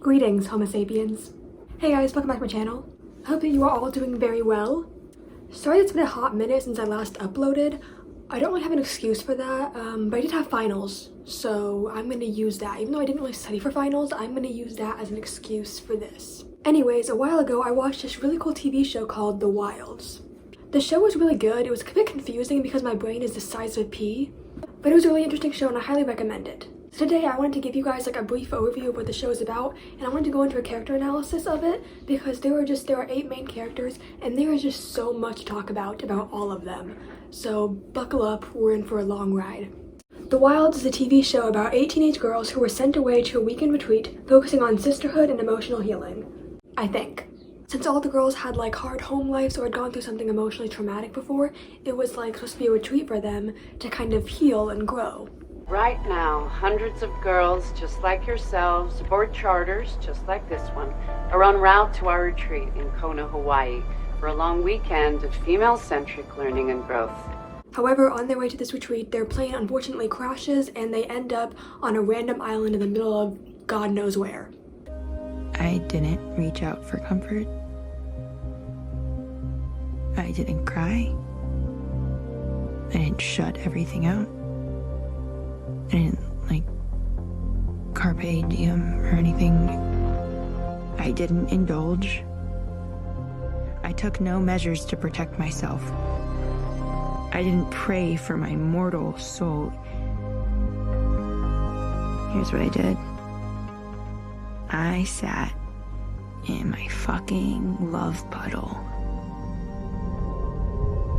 Greetings, Homo sapiens. Hey guys, welcome back to my channel. I hope that you are all doing very well. Sorry it's been a hot minute since I last uploaded. I don't really have an excuse for that, but I did have finals, so I'm gonna use that. Even though I didn't really study for finals, I'm gonna use that as an excuse for this. Anyways, a while ago I watched this really cool TV show called The Wilds. The show was really good. It was a bit confusing because my brain is the size of a pea, but it was a really interesting show and I highly recommend it. So today I wanted to give you guys like a brief overview of what the show is about, and I wanted to go into a character analysis of it because there are 8 main characters and there is just so much to talk about all of them. So buckle up, we're in for a long ride. The Wilds is a TV show about 8 teenage girls who were sent away to a weekend retreat focusing on sisterhood and emotional healing. I think. Since all the girls had like hard home lives or had gone through something emotionally traumatic before, it was like supposed to be a retreat for them to kind of heal and grow. Right now, hundreds of girls just like yourselves, aboard charters just like this one, are en route to our retreat in Kona, Hawaii, for a long weekend of female-centric learning and growth. However, on their way to this retreat, their plane unfortunately crashes and they end up on a random island in the middle of God knows where. I didn't reach out for comfort. I didn't cry. I didn't shut everything out. I didn't, like, carpe diem or anything. I didn't indulge. I took no measures to protect myself. I didn't pray for my mortal soul. Here's what I did. I sat in my fucking love puddle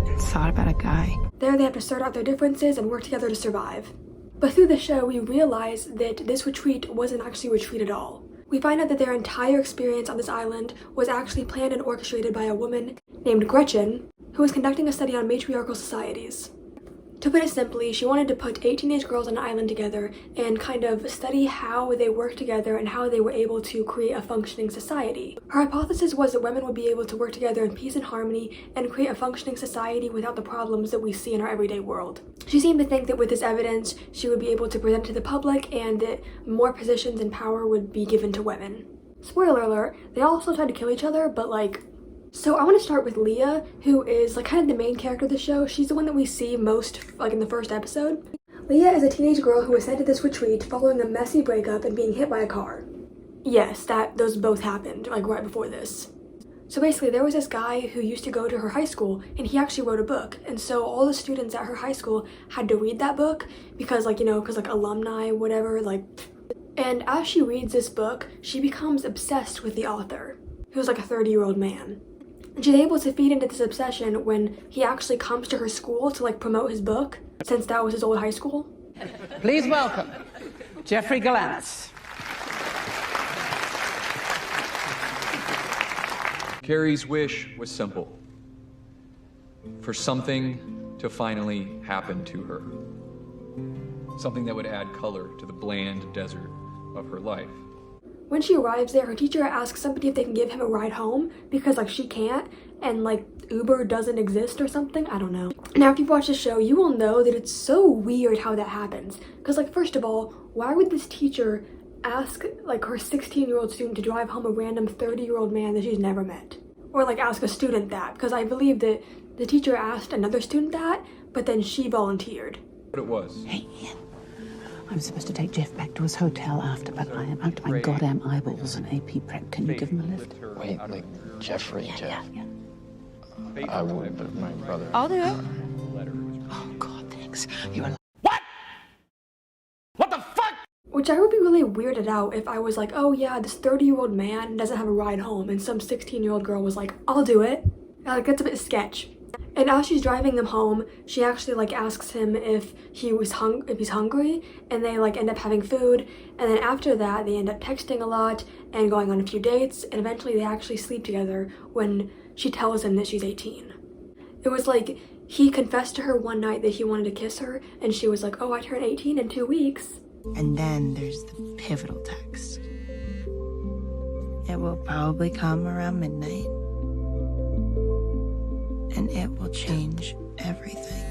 and thought about a guy. There they have to sort out their differences and work together to survive. But through the show, we realize that this retreat wasn't actually a retreat at all. We find out that their entire experience on this island was actually planned and orchestrated by a woman named Gretchen, who was conducting a study on matriarchal societies. To put it simply, she wanted to put 8 teenage girls on an island together and kind of study how they work together and how they were able to create a functioning society. Her hypothesis was that women would be able to work together in peace and harmony and create a functioning society without the problems that we see in our everyday world. She seemed to think that with this evidence, she would be able to present it to the public and that more positions and power would be given to women. Spoiler alert, they also tried to kill each other, but so I want to start with Leah, who is like kind of the main character of the show. She's the one that we see most like in the first episode. Leah is a teenage girl who was sent to this retreat following a messy breakup and being hit by a car. Yes, those both happened like right before this. So basically there was this guy who used to go to her high school and he actually wrote a book. And so all the students at her high school had to read that book because because alumni, whatever, and as she reads this book, she becomes obsessed with the author, who's like a 30-year-old man. And she's able to feed into this obsession when he actually comes to her school to promote his book, since that was his old high school. Please welcome Jeffrey Galantis. Carrie's wish was simple: for something to finally happen to her. Something that would add color to the bland desert of her life. When she arrives there, her teacher asks somebody if they can give him a ride home because she can't and Uber doesn't exist or something, I don't know. Now if you've watched the show, you will know that it's so weird how that happens. Because first of all, why would this teacher ask her 16-year-old student to drive home a random 30-year-old man that she's never met? Or ask a student that, because I believe that the teacher asked another student that, but then she volunteered. But it was. Hey, Ian. I'm supposed to take Jeff back to his hotel after, but I am out to my goddamn eyeballs in AP prep. Can you give him a lift? Wait, Jeffrey, Jeff? Yeah. I would, but my brother... I'll do it. Oh, God, thanks. You are... What? What the fuck? Which I would be really weirded out if I was oh yeah, this 30-year-old man doesn't have a ride home, and some 16-year-old girl was I'll do it. That's a bit sketch. And as she's driving them home, she actually asks him if he's hungry, and they end up having food, and then after that they end up texting a lot and going on a few dates, and eventually they actually sleep together when she tells him that she's 18. It was he confessed to her one night that he wanted to kiss her, and she was oh, I turn 18 in 2 weeks. And then there's the pivotal text. It will probably come around midnight. And it will change everything.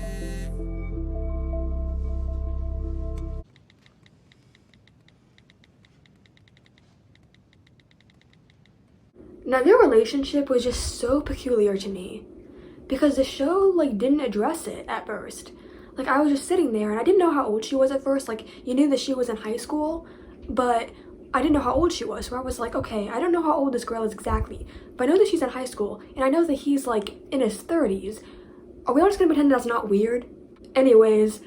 Now, their relationship was just so peculiar to me because the show, like, didn't address it at first. Like, I was just sitting there and I didn't know how old she was at first. Like, you knew that she was in high school, but I didn't know how old she was. So I was like, okay, I don't know how old this girl is exactly, but I know that she's in high school and I know that he's, like, in his 30s. Are we all just gonna pretend that's not weird? Anyways,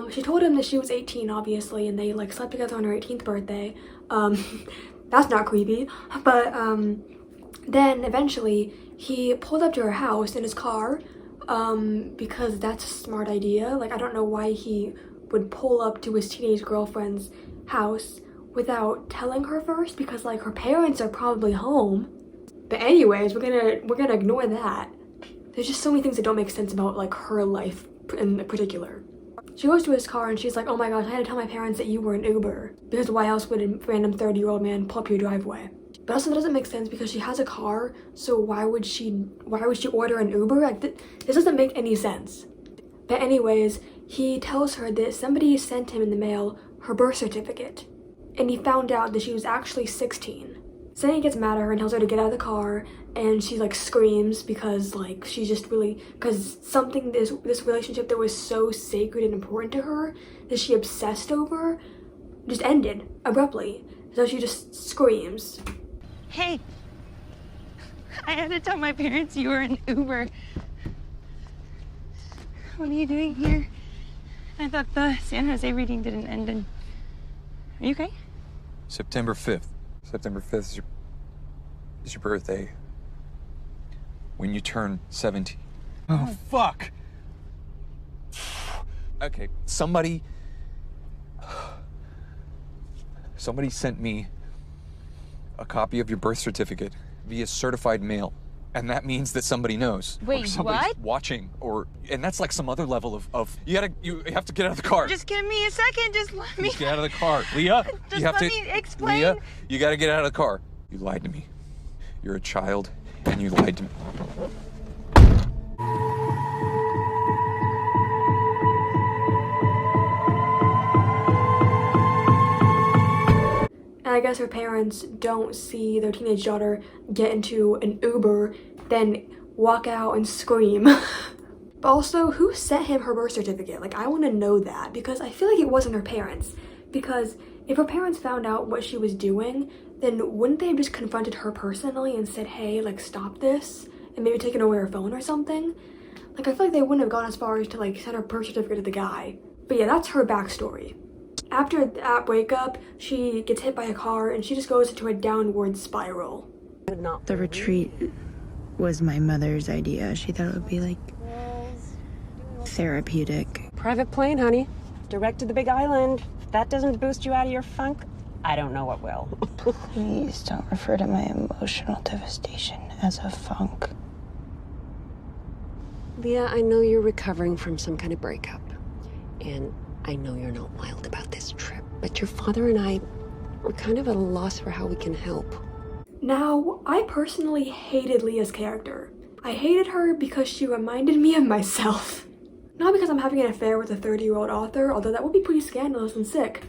she told him that she was 18, obviously, and they, like, slept together on her 18th birthday. That's not creepy. But, then eventually he pulled up to her house in his car, because that's a smart idea. Like, I don't know why he would pull up to his teenage girlfriend's house without telling her first, because, like, her parents are probably home. But anyways, we're gonna ignore that. There's just so many things that don't make sense about, like, her life in particular. She goes to his car and she's like, oh my gosh, I had to tell my parents that you were an Uber, because why else would a random 30-year-old man pull up your driveway? But also that doesn't make sense because she has a car, so why would she order an Uber? Like, this doesn't make any sense. But anyways, he tells her that somebody sent him in the mail her birth certificate, and he found out that she was actually 16. So then he gets mad at her and tells her to get out of the car, and she, like, screams because, like, she's just really, because something, this relationship that was so sacred and important to her that she obsessed over just ended abruptly. So she just screams. Hey, I had to tell my parents you were an Uber. What are you doing here? I thought the San Jose reading didn't end in... Are you okay? September 5th. September 5th is your birthday. When you turn 17. Oh, fuck. Okay, somebody sent me a copy of your birth certificate via certified mail. And that means that somebody knows. Wait, or somebody's what? watching, and that's like some other level of you have to get out of the car. Just give me a second, just let me... Just get out of the car. Leah, Just you have let to... me explain. Leah, you gotta get out of the car. You lied to me. You're a child, and you lied to me. And I guess her parents don't see their teenage daughter get into an Uber, then walk out and scream. But also, who sent him her birth certificate? Like, I want to know that, because I feel like it wasn't her parents. Because if her parents found out what she was doing, then wouldn't they have just confronted her personally and said, hey, like, stop this, and maybe taken away her phone or something? Like, I feel like they wouldn't have gone as far as to, like, send her birth certificate to the guy. But yeah, that's her backstory. After that breakup, she gets hit by a car and she just goes into a downward spiral. The retreat was my mother's idea. She thought it would be, like, therapeutic. Private plane, honey. Direct to the big island. If that doesn't boost you out of your funk, I don't know what will. Please don't refer to my emotional devastation as a funk. Leah, I know you're recovering from some kind of breakup. And I know you're not wild about this trip, but your father and I are kind of at a loss for how we can help. Now, I personally hated Leah's character. I hated her because she reminded me of myself. Not because I'm having an affair with a 30-year-old author, although that would be pretty scandalous and sick.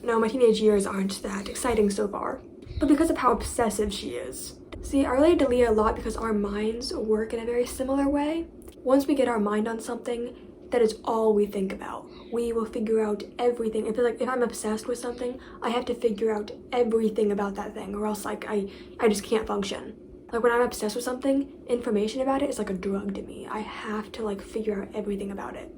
No, my teenage years aren't that exciting so far. But because of how obsessive she is. See, I relate to Leah a lot because our minds work in a very similar way. Once we get our mind on something, that is all we think about. We will figure out everything. If I'm obsessed with something, I have to figure out everything about that thing, or else, like, I just can't function. Like, when I'm obsessed with something, information about it is like a drug to me. I have to, like, figure out everything about it.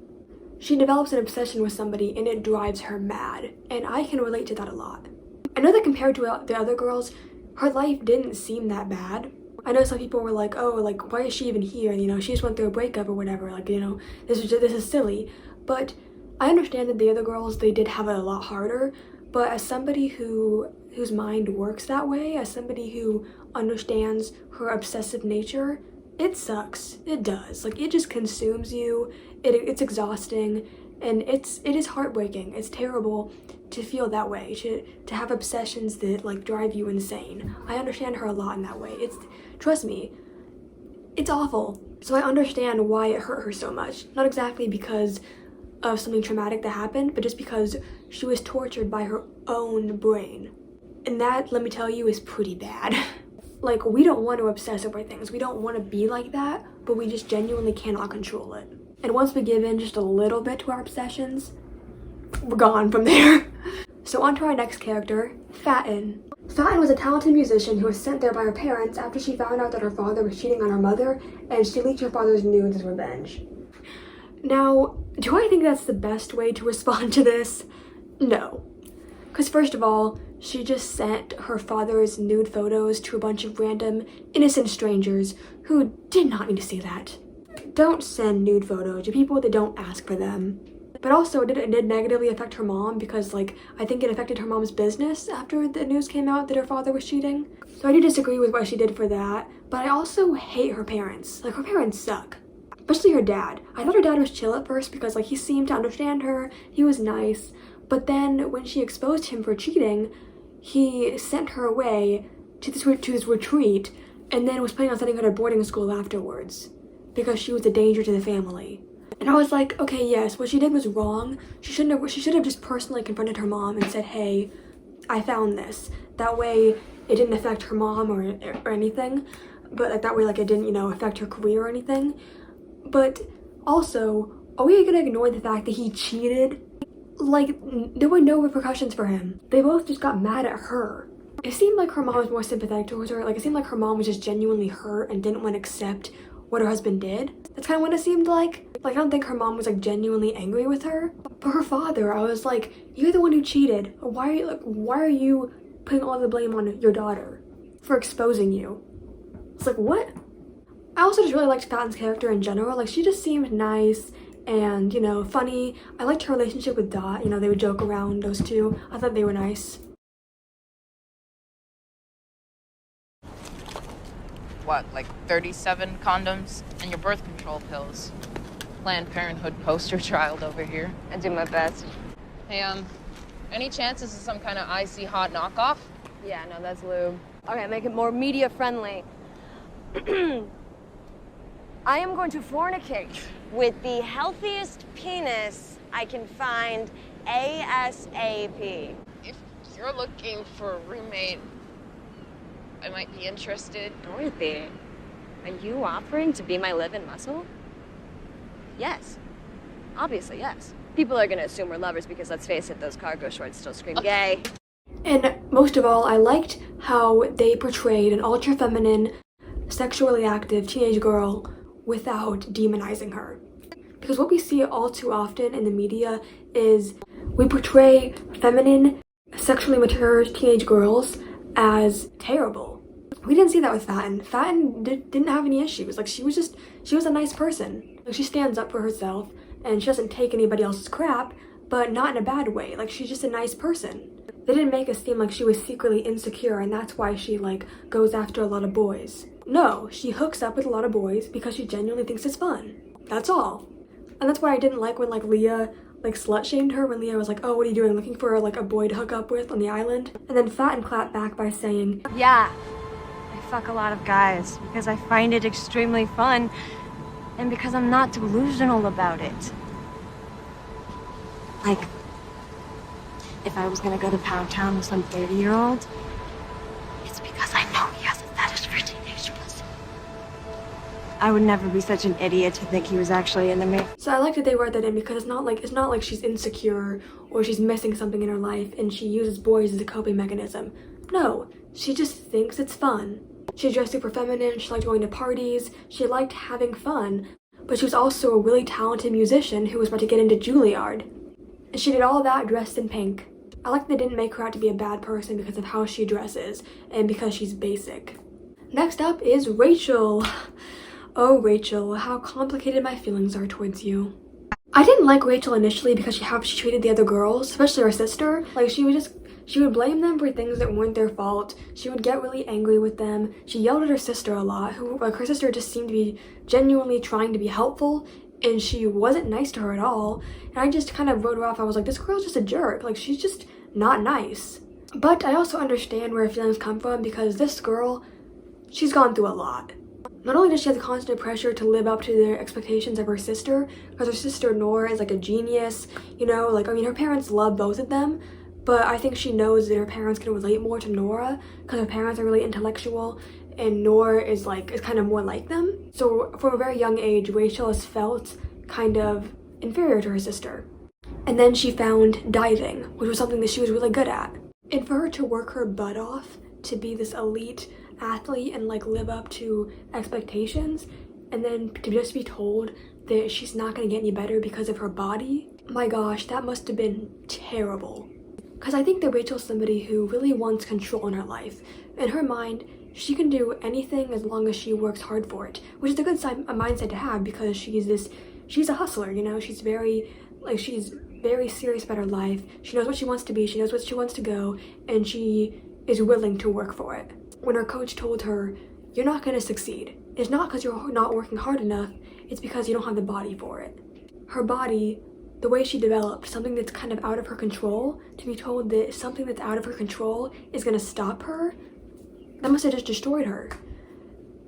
She develops an obsession with somebody and it drives her mad, and I can relate to that a lot. I know that compared to the other girls, her life didn't seem that bad. I know some people were like, oh, like, why is she even here? And, you know, she just went through a breakup or whatever. Like, you know, this is silly. But I understand that the other girls, they did have it a lot harder. But as somebody whose mind works that way, as somebody who understands her obsessive nature, it sucks. It does. Like, it just consumes you. It's exhausting. And it is heartbreaking. It's terrible to feel that way, to have obsessions that, like, drive you insane. I understand her a lot in that way. Trust me, it's awful. So I understand why it hurt her so much. Not exactly because of something traumatic that happened, but just because she was tortured by her own brain. And that, let me tell you, is pretty bad. Like, we don't want to obsess over things. We don't want to be like that, but we just genuinely cannot control it. And once we give in just a little bit to our obsessions, we're gone from there. So on to our next character, Fatin. Fatin was a talented musician who was sent there by her parents after she found out that her father was cheating on her mother, and she leaked her father's nudes as revenge. Now, do I think that's the best way to respond to this? No. Because first of all, she just sent her father's nude photos to a bunch of random, innocent strangers who did not need to see that. Don't send nude photos to people that don't ask for them. But also, it did negatively affect her mom because, like, I think it affected her mom's business after the news came out that her father was cheating. So I do disagree with what she did for that, but I also hate her parents. Like, her parents suck. Especially her dad. I thought her dad was chill at first because, like, he seemed to understand her, he was nice, but then when she exposed him for cheating, he sent her away to this retreat and then was planning on sending her to boarding school afterwards because she was a danger to the family. And I was like, okay, yes, what she did was wrong. She should have just personally confronted her mom and said, hey, I found this. That way it didn't affect her mom or anything, but like that way, like, it didn't, you know, affect her career or anything. But also, are we gonna ignore the fact that he cheated? Like, there were no repercussions for him. They both just got mad at her. It seemed like her mom was more sympathetic towards her. Like, it seemed like her mom was just genuinely hurt and didn't want to accept what her husband did. That's kind of what it seemed like. Like, I don't think her mom was, like, genuinely angry with her. But her father, I was like, you're the one who cheated. Why are you putting all the blame on your daughter for exposing you? It's like, what? I also just really liked Fatin's character in general. Like, she just seemed nice and, you know, funny. I liked her relationship with Dot. You know, they would joke around, those two. I thought they were nice. What, like 37 condoms and your birth control pills? Planned Parenthood poster child over here. I do my best. Hey, any chance this is some kind of icy hot knockoff? Yeah, no, that's lube. Okay, make it more media friendly. I am going to fornicate with the healthiest penis I can find ASAP. If you're looking for a roommate, I might be interested. Dorothy, are you offering to be my live-in muscle? Yes. Obviously, yes. People are gonna assume we're lovers because, let's face it, those cargo shorts still scream gay. And most of all, I liked how they portrayed an ultra-feminine, sexually active teenage girl without demonizing her. Because what we see all too often in the media is we portray feminine, sexually mature teenage girls as terrible. We didn't see that with Fatin. Fatin didn't have any issues. Like, she was a nice person. Like, she stands up for herself and she doesn't take anybody else's crap, but not in a bad way. Like, she's just a nice person. They didn't make it seem like she was secretly insecure and that's why she, like, goes after a lot of boys. No, she hooks up with a lot of boys because she genuinely thinks it's fun. That's all. And that's why I didn't like when, like, Leah, like, slut-shamed her when Leah was like, oh, what are you doing, looking for, like, a boy to hook up with on the island? And then Fatin clapped back by saying, Yeah, I fuck a lot of guys because I find it extremely fun and because I'm not delusional about it. Like, if I was gonna go to Pound Town with some 30-year-old, it's because I know he has a fetish for teenage pussy. I would never be such an idiot to think he was actually into me. So I like that they wrote that in because it's not like she's insecure or she's missing something in her life and she uses boys as a coping mechanism. No, she just thinks it's fun. She dressed super feminine, she liked going to parties, she liked having fun, but she was also a really talented musician who was about to get into Juilliard. And she did all that dressed in pink. I like that they didn't make her out to be a bad person because of how she dresses and because she's basic. Next up is Rachel. Oh, Rachel, how complicated my feelings are towards you. I didn't like Rachel initially because how she treated the other girls, especially her sister. Like, she would blame them for things that weren't their fault. She would get really angry with them. She yelled at her sister a lot, her sister just seemed to be genuinely trying to be helpful, and she wasn't nice to her at all. And I just kind of wrote her off. I was like, this girl's just a jerk. Like, she's just not nice. But I also understand where her feelings come from because this girl, she's gone through a lot. Not only does she have the constant pressure to live up to the expectations of her sister, because her sister Nora is like a genius, you know, like, I mean, her parents love both of them, but I think she knows that her parents can relate more to Nora because her parents are really intellectual and Nora is kind of more like them. So from a very young age, Rachel has felt kind of inferior to her sister. And then she found diving, which was something that she was really good at. And for her to work her butt off to be this elite athlete and live up to expectations, and then to just be told that she's not going to get any better because of her body, my gosh, that must have been terrible. Because I think that Rachel's somebody who really wants control in her life. In her mind, she can do anything as long as she works hard for it, which is a good mindset to have, because she's a hustler, you know. She's very serious about her life. She knows what she wants to be, she knows what she wants to go, and she is willing to work for it. When her coach told her, you're not going to succeed, it's not because you're not working hard enough, it's because you don't have the body for it. Her body, the way she developed, something that's kind of out of her control, to be told that something that's out of her control is going to stop her, that must have just destroyed her.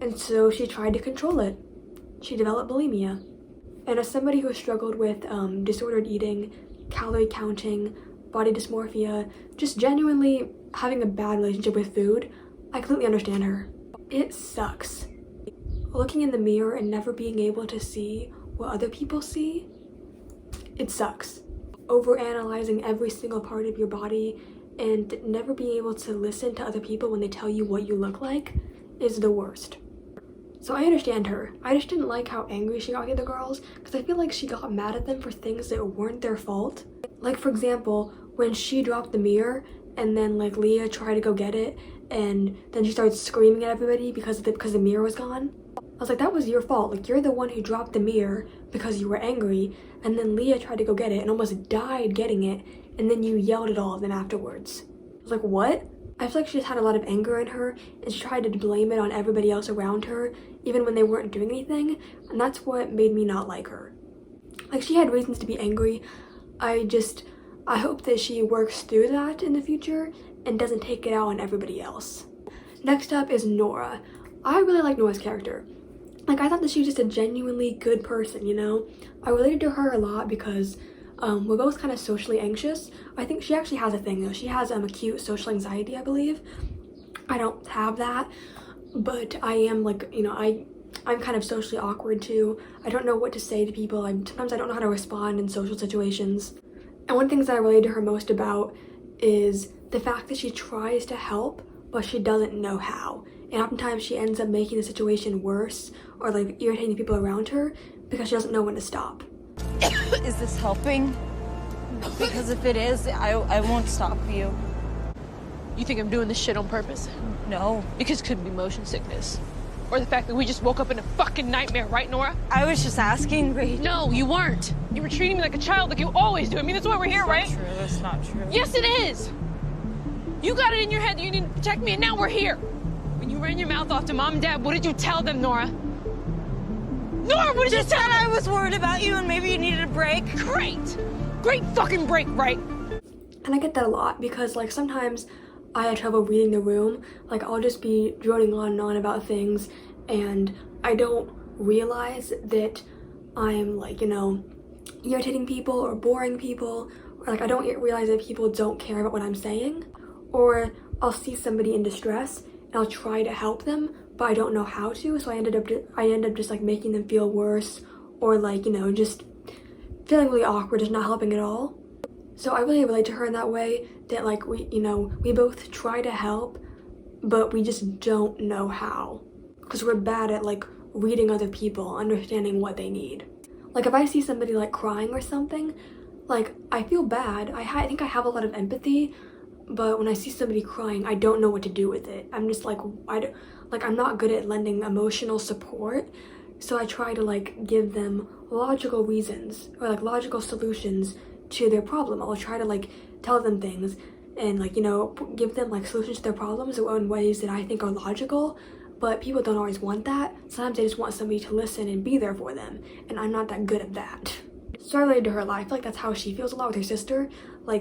And so she tried to control it. She developed bulimia. And as somebody who has struggled with disordered eating, calorie counting, body dysmorphia, just genuinely having a bad relationship with food, I completely understand her. It sucks. Looking in the mirror and never being able to see what other people see, it sucks. Overanalyzing every single part of your body and never being able to listen to other people when they tell you what you look like is the worst. So I understand her. I just didn't like how angry she got with the other girls, because I feel like she got mad at them for things that weren't their fault. Like, for example, when she dropped the mirror and then Leah tried to go get it, and then she started screaming at everybody because the mirror was gone. I was like, that was your fault. You're the one who dropped the mirror because you were angry, and then Leah tried to go get it and almost died getting it, and then you yelled at all of them afterwards. I was like, what? I feel like she just had a lot of anger in her, and she tried to blame it on everybody else around her, even when they weren't doing anything, and that's what made me not like her. She had reasons to be angry. I hope that she works through that in the future and doesn't take it out on everybody else. Next up is Nora. I really like Nora's character. I thought that she was just a genuinely good person, you know? I related to her a lot because we're both kind of socially anxious. I think she actually has a thing though. She has acute social anxiety, I believe. I don't have that, but I am I'm kind of socially awkward too. I don't know what to say to people. Sometimes I don't know how to respond in social situations. And one of the things that I relate to her most about is the fact that she tries to help, but she doesn't know how. And oftentimes she ends up making the situation worse or irritating the people around her because she doesn't know when to stop. Is this helping? Because if it is, I won't stop you. You think I'm doing this shit on purpose? No. Because it could be motion sickness. Or the fact that we just woke up in a fucking nightmare, right, Nora? I was just asking, Rachel. No, you weren't. You were treating me like a child, like you always do. I mean, that's why we're here, right? True, that's not true. Yes, it is. You got it in your head that you didn't protect me, and now we're here. When you ran your mouth off to Mom and Dad, what did you tell them, Nora? Nora, what did you tell them? I was worried about you and maybe you needed a break. Great. Great fucking break, right? And I get that a lot because sometimes I have trouble reading the room. I'll just be droning on and on about things and I don't realize that I'm irritating people or boring people, or I don't really that people don't care about what I'm saying, or I'll see somebody in distress and I'll try to help them, but I don't know how to, so I end up just making them feel worse, or just feeling really awkward, just not helping at all. So I really relate to her in that way, that we both try to help, but we just don't know how, because we're bad at reading other people, understanding what they need. If I see somebody crying or something, I feel bad. I think I have a lot of empathy, but when I see somebody crying, I don't know what to do with it. I'm just I'm not good at lending emotional support, so I try to give them logical reasons or logical solutions to their problem. I'll try to tell them things and give them solutions to their problems in ways that I think are logical, but people don't always want that. Sometimes they just want somebody to listen and be there for them, and I'm not that good at that. So I related to her life. I feel that's how she feels a lot with her sister. I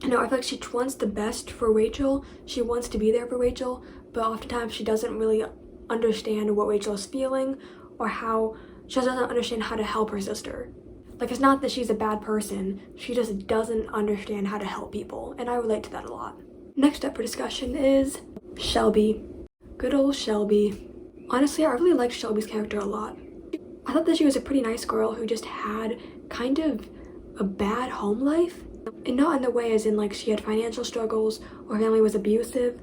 feel like she wants the best for Rachel. She wants to be there for Rachel, but oftentimes she doesn't really understand what Rachel is feeling, or how she doesn't understand how to help her sister. It's not that she's a bad person, she just doesn't understand how to help people, and I relate to that a lot. Next up for discussion is Shelby. Good old Shelby. Honestly, I really liked Shelby's character a lot. I thought that she was a pretty nice girl who just had kind of a bad home life. And not in the way as in like she had financial struggles or her family was abusive,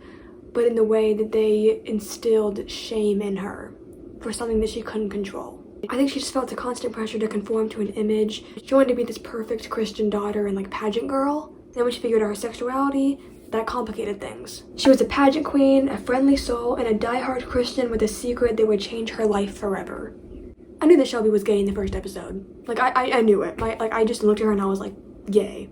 but in the way that they instilled shame in her for something that she couldn't control. I think she just felt the constant pressure to conform to an image. She wanted to be this perfect Christian daughter and like pageant girl. Then when she figured out her sexuality, that complicated things. She was a pageant queen, a friendly soul, and a die-hard Christian with a secret that would change her life forever. I knew that Shelby was gay in the first episode. Like, I knew it. I just looked at her and I was like, yay.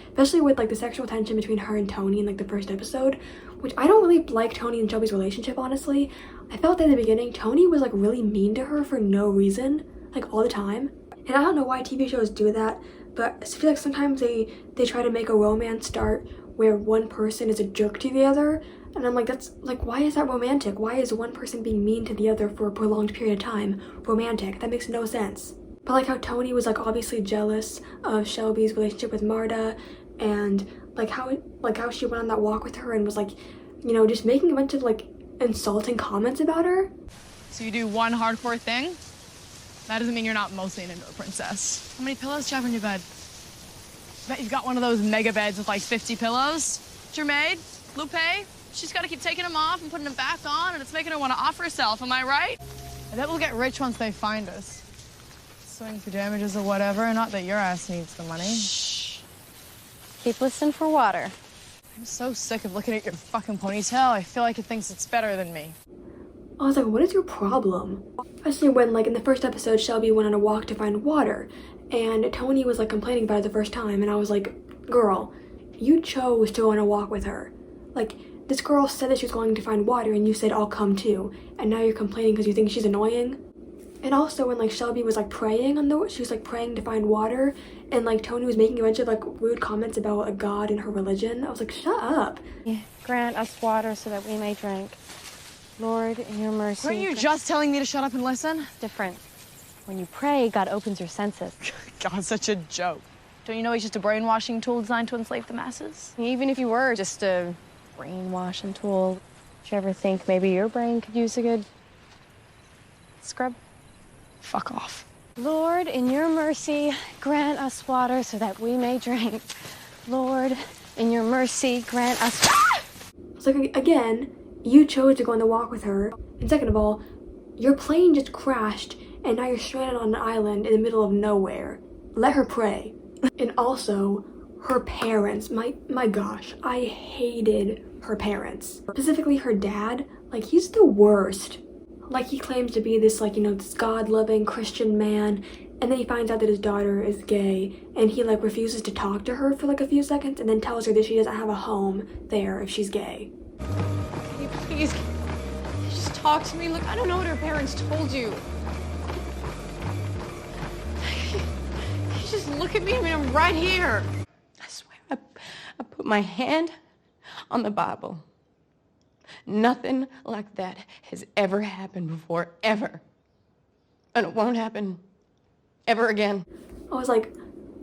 Especially with like the sexual tension between her and Tony in like the first episode, which I don't really like Tony and Shelby's relationship, honestly. I felt that in the beginning, Tony was like really mean to her for no reason, like all the time. And I don't know why TV shows do that, but I feel like sometimes they try to make a romance start where one person is a jerk to the other, and I'm like, that's like, why is that romantic? Why is one person being mean to the other for a prolonged period of time romantic? That makes no sense. But like how Tony was like obviously jealous of Shelby's relationship with Marta, and like how she went on that walk with her and was like, you know, just making a bunch of like insulting comments about her. So you do one hardcore thing? That doesn't mean you're not mostly into a princess. How many pillows do you have in your bed? I bet you've got one of those mega beds with like 50 pillows. It's your maid, Lupe. She's got to keep taking them off and putting them back on, and it's making her want to off herself. Am I right? I bet we'll get rich once they find us. Suing for damages or whatever. Not that your ass needs the money. Shh. Keep listening for water. I'm so sick of looking at your fucking ponytail. I feel like it thinks it's better than me. I was like, what is your problem? Especially when, like, in the first episode, Shelby went on a walk to find water, and Tony was, like, complaining about it the first time, and I was like, girl, you chose to go on a walk with her. Like, this girl said that she was going to find water, and you said, I'll come too, and now you're complaining because you think she's annoying? And also when, like, Shelby was, like, praying she was, like, praying to find water, and, like, Tony was making a bunch of, like, rude comments about a god and her religion. I was like, shut up. Yeah. Grant us water so that we may drink. Lord, in your mercy. Weren't you just telling me to shut up and listen? Different. When you pray, God opens your senses. God's such a joke. Don't you know he's just a brainwashing tool designed to enslave the masses? Even if you were just a brainwashing tool, did you ever think maybe your brain could use a good scrub? Fuck off. Lord, in your mercy, grant us water so that we may drink. Lord, in your mercy, grant us... Ah! It's like, again, you chose to go on the walk with her. And second of all, your plane just crashed and now you're stranded on an island in the middle of nowhere. Let her pray. And also, her parents. My gosh, I hated her parents. Specifically her dad. Like, he's the worst. Like, he claims to be this, like, you know, this God-loving Christian man, and then he finds out that his daughter is gay, and he, like, refuses to talk to her for, like, a few seconds, and then tells her that she doesn't have a home there if she's gay. Can you please just talk to me? Look, I don't know what her parents told you. You just look at me. I mean, I'm right here. I swear, I put my hand on the Bible. Nothing like that has ever happened before, ever. And it won't happen ever again. I was like,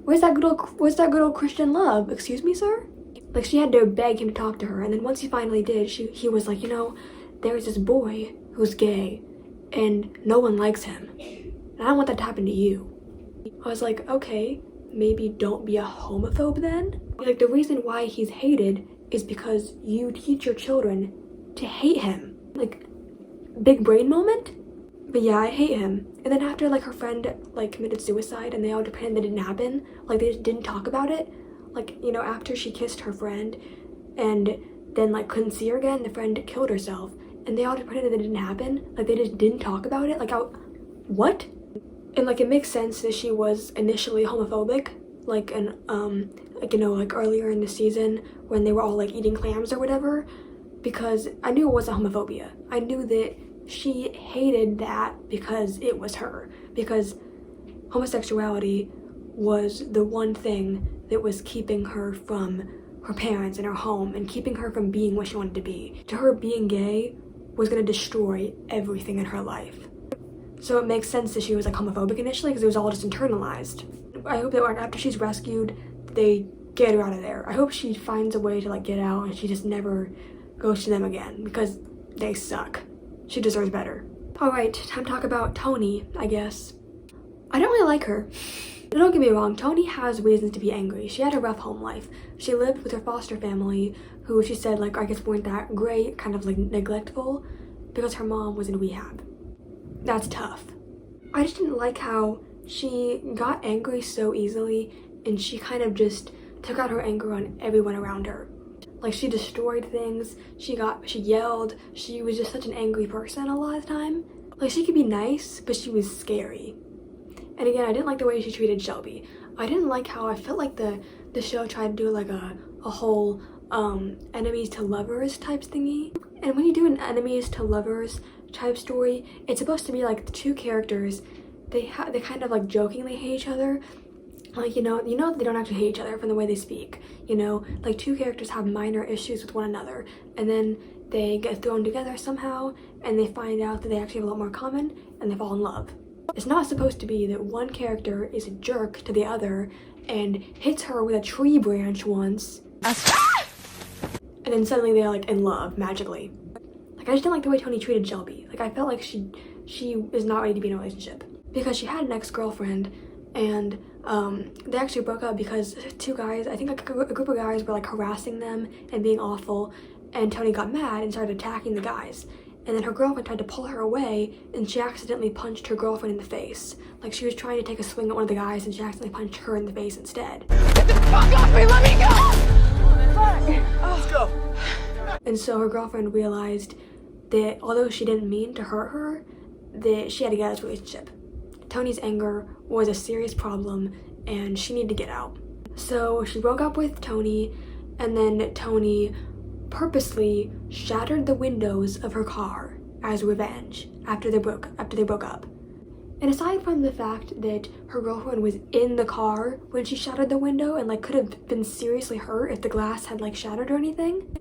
where's that good old Christian love? Excuse me, sir? Like, she had to beg him to talk to her, and then once he finally did, he was like, you know, there's this boy who's gay, and no one likes him. And I don't want that to happen to you. I was like, okay, maybe don't be a homophobe then? Like, the reason why he's hated is because you teach your children to hate him. Like, big brain moment? But yeah, I hate him. And then after, like, her friend, like, committed suicide and they all pretended that it didn't happen, like, they just didn't talk about it. Like, you know, after she kissed her friend and then, like, couldn't see her again, the friend killed herself. And they all just pretended that it didn't happen. Like, they just didn't talk about it. Like, what? And, like, it makes sense that she was initially homophobic. Like, and, like, you know, like, earlier in the season when they were all, like, eating clams or whatever. Because I knew it wasn't homophobia. I knew that she hated that because it was her. Because homosexuality was the one thing that was keeping her from her parents and her home and keeping her from being what she wanted to be. To her, being gay was going to destroy everything in her life. So it makes sense that she was, like, homophobic initially because it was all just internalized. I hope that, like, after she's rescued, they get her out of there. I hope she finds a way to, like, get out and she just never goes to them again, because they suck. She deserves better. Alright, time to talk about Tony, I guess. I don't really like her. Don't get me wrong, Tony has reasons to be angry. She had a rough home life. She lived with her foster family, who she said, like, I guess weren't that great, kind of like neglectful, because her mom was in rehab. That's tough. I just didn't like how she got angry so easily, and she kind of just took out her anger on everyone around her. Like, she destroyed things, she yelled, she was just such an angry person a lot of the time. Like, she could be nice, but she was scary. And again, I didn't like the way she treated Shelby. I didn't like how I felt like the show tried to do like a whole enemies to lovers type thingy. And when you do an enemies to lovers type story, it's supposed to be like the two characters, they kind of like jokingly hate each other. Like, you know they don't actually hate each other from the way they speak. You know, like two characters have minor issues with one another, and then they get thrown together somehow, and they find out that they actually have a lot more common, and they fall in love. It's not supposed to be that one character is a jerk to the other and hits her with a tree branch once, and then suddenly they're like in love magically. Like, I just didn't like the way Tony treated Shelby. Like, I felt like she is not ready to be in a relationship, because she had an ex-girlfriend, and they actually broke up because two guys, I think like a group of guys, were like harassing them and being awful, and Tony got mad and started attacking the guys. And then her girlfriend tried to pull her away, and she accidentally punched her girlfriend in the face. Like, she was trying to take a swing at one of the guys, and she accidentally punched her in the face instead. Get the fuck off me! Let me go! Fuck! Let's go. And so her girlfriend realized that although she didn't mean to hurt her, that she had to get out of this relationship. Tony's anger was a serious problem, and she needed to get out. So she broke up with Tony, and then Tony purposely shattered the windows of her car as revenge after they broke up. And aside from the fact that her girlfriend was in the car when she shattered the window and like could have been seriously hurt if the glass had like shattered or anything,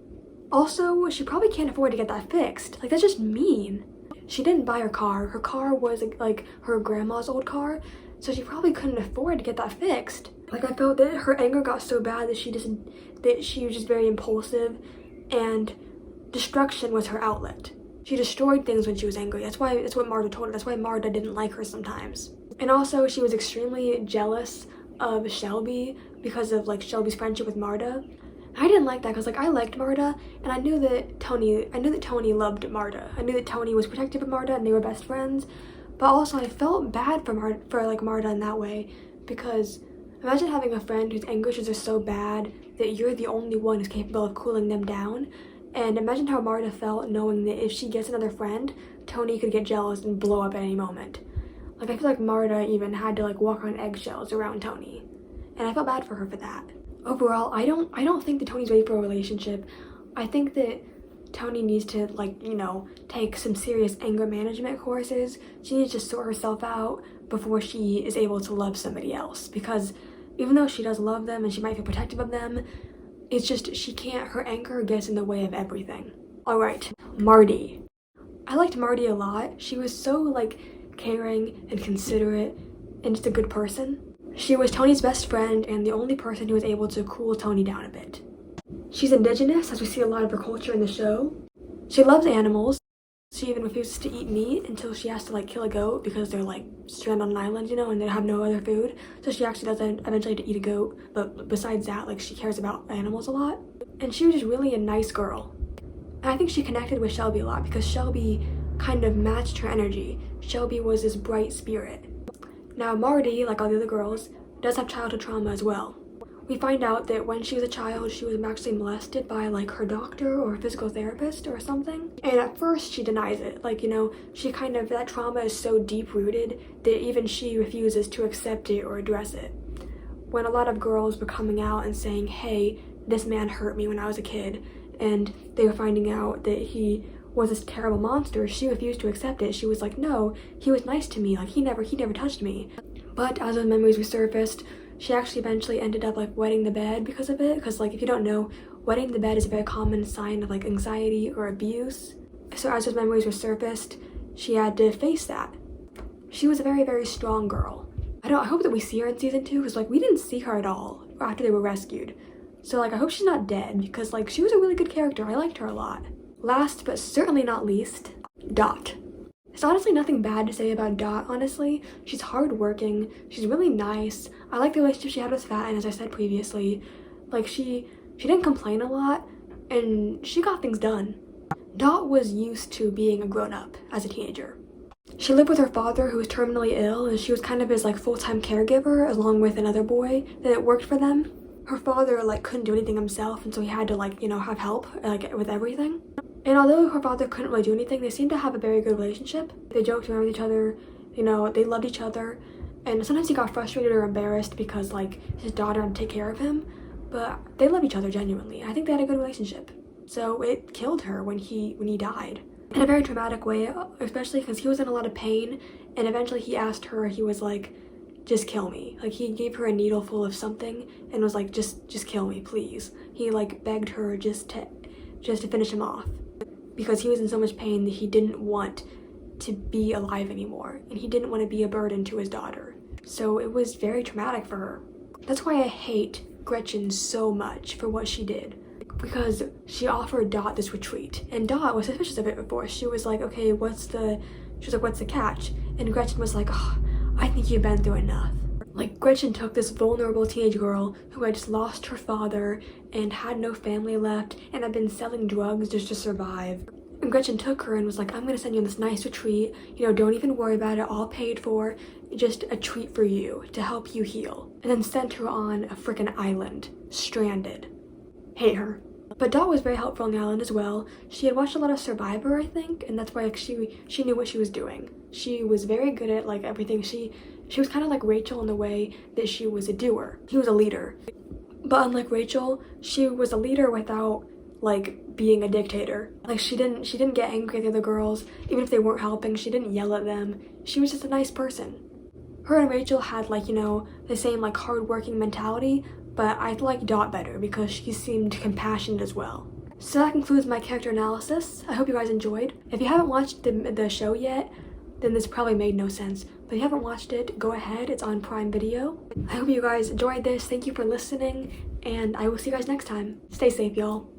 also she probably can't afford to get that fixed. Like, that's just mean. She didn't buy her car. Her car was like her grandma's old car, so she probably couldn't afford to get that fixed. Like, I felt that her anger got so bad that she was just very impulsive, and destruction was her outlet. She destroyed things when she was angry. That's what Marta told her. That's why Marta didn't like her sometimes. And also, she was extremely jealous of Shelby because of like Shelby's friendship with Marta. I didn't like that because like I liked Marta, and I knew that Tony loved Marta. I knew that Tony was protective of Marta and they were best friends. But also I felt bad for Marta in that way, because imagine having a friend whose anger issues are so bad that you're the only one who's capable of cooling them down. And imagine how Marta felt knowing that if she gets another friend, Tony could get jealous and blow up at any moment. Like, I feel like Marta even had to like walk on eggshells around Tony, and I felt bad for her for that. Overall, I don't think that Tony's ready for a relationship. I think that Tony needs to, like, you know, take some serious anger management courses. She needs to sort herself out before she is able to love somebody else, because even though she does love them and she might feel protective of them, it's just her anger gets in the way of everything. Alright, Marty. I liked Marty a lot. She was so like caring and considerate and just a good person. She was Tony's best friend and the only person who was able to cool Tony down a bit. She's indigenous, as we see a lot of her culture in the show. She loves animals. She even refuses to eat meat until she has to like kill a goat because they're like stranded on an island, you know, and they have no other food. So she actually does eventually to eat a goat, but besides that, like, she cares about animals a lot. And she was just really a nice girl. And I think she connected with Shelby a lot because Shelby kind of matched her energy. Shelby was this bright spirit. Now Marty, like all the other girls, does have childhood trauma as well. We find out that when she was a child, she was actually molested by like her doctor or physical therapist or something. And at first she denies it. Like, you know, that trauma is so deep rooted that even she refuses to accept it or address it. When a lot of girls were coming out and saying, hey, this man hurt me when I was a kid, and they were finding out that he was this terrible monster, she refused to accept it. She was like, no, he was nice to me. Like, he never touched me. But as those memories resurfaced, she actually eventually ended up like wetting the bed because of it. Because like, if you don't know, wetting the bed is a very common sign of like anxiety or abuse. So as those memories resurfaced, she had to face that. She was a very, very strong girl. I hope that we see her in season 2, because like we didn't see her at all after they were rescued. So like I hope she's not dead, because like she was a really good character. I liked her a lot. Last but certainly not least, Dot. There's honestly nothing bad to say about Dot, honestly. She's hardworking, she's really nice. I like the relationship she had with Fat, and as I said previously, like she didn't complain a lot, and she got things done. Dot was used to being a grown-up as a teenager. She lived with her father, who was terminally ill, and she was kind of his like full-time caregiver along with another boy that worked for them. Her father like couldn't do anything himself, and so he had to like, you know, have help like with everything. And although her father couldn't really do anything, they seemed to have a very good relationship. They joked around with each other, you know, they loved each other. And sometimes he got frustrated or embarrassed because like his daughter had to take care of him, but they loved each other genuinely. I think they had a good relationship. So it killed her when he died. In a very traumatic way, especially because he was in a lot of pain, and eventually he asked her, he was like, just kill me. Like he gave her a needle full of something and was like, just kill me, please. He like begged her just to finish him off, because he was in so much pain that he didn't want to be alive anymore, and he didn't want to be a burden to his daughter. So it was very traumatic for her. That's why I hate Gretchen so much for what she did, because she offered Dot this retreat, and Dot was suspicious of it before. She was like, okay, what's the catch? And Gretchen was like, oh, I think you've been through enough. Like, Gretchen took this vulnerable teenage girl who had just lost her father and had no family left and had been selling drugs just to survive. And Gretchen took her and was like, I'm gonna send you on this nice retreat, you know, don't even worry about it, all paid for, just a treat for you to help you heal. And then sent her on a frickin' island, stranded. Hate her. But Dot was very helpful on the island as well. She had watched a lot of Survivor, I think, and that's why like, she knew what she was doing. She was very good at like everything. She was kind of like Rachel in the way that she was a doer. She was a leader. But unlike Rachel, she was a leader without like being a dictator. Like she didn't get angry at the other girls, even if they weren't helping. She didn't yell at them. She was just a nice person. Her and Rachel had like, you know, the same like hardworking mentality, but I like Dot better because she seemed compassionate as well. So that concludes my character analysis. I hope you guys enjoyed. If you haven't watched the show yet, then this probably made no sense. But if you haven't watched it, go ahead, it's on Prime Video. I hope you guys enjoyed this. Thank you for listening, and I will see you guys next time. Stay safe, y'all.